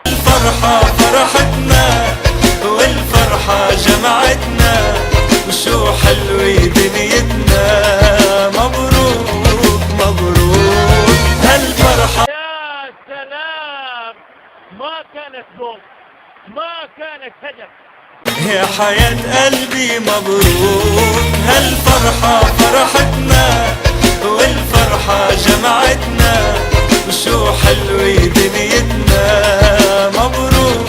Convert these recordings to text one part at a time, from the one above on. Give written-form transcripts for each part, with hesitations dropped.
الفرحة فرحتنا والفرحة جمعتنا وشو حلوة دنيتنا. مبروك مبروك هالفرحة. يا سلام، ما كانت ظلم، ما كانت هدف. يا حياة قلبي مبروك هالفرحة فرحتنا والفرحة جمعتنا وشو حلوة دنيتنا. مبروك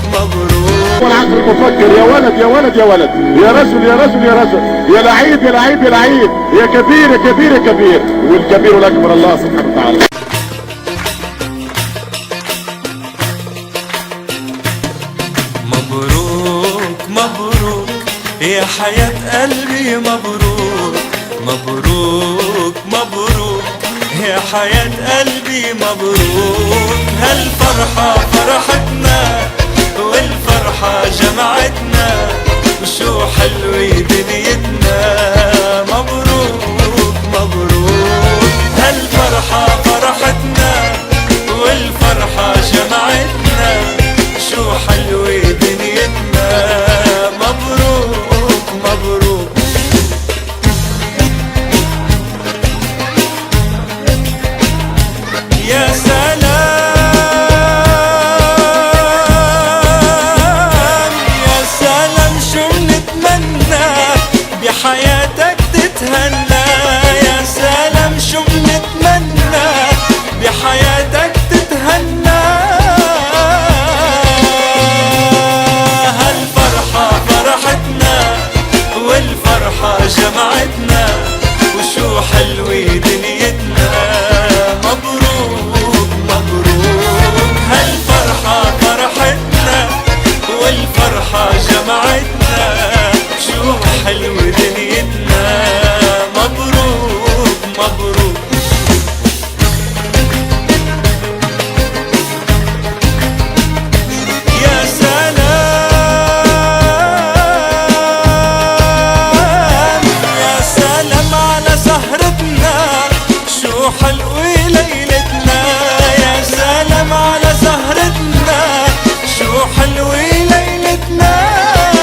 مبروك. والعقل المفكر يا ولد يا ولد يا ولد، يا رجل يا رجل يا رجل، يا لعيب يا لعيب يا لعيب، يا كبير يا كبير يا كبير، والكبير الأكبر الله سبحانه وتعالى. مبروك مبروك يا حياة قلبي مبروك مبروك مبروك يا حياة قلبي مبروك هالفرحة فرحتنا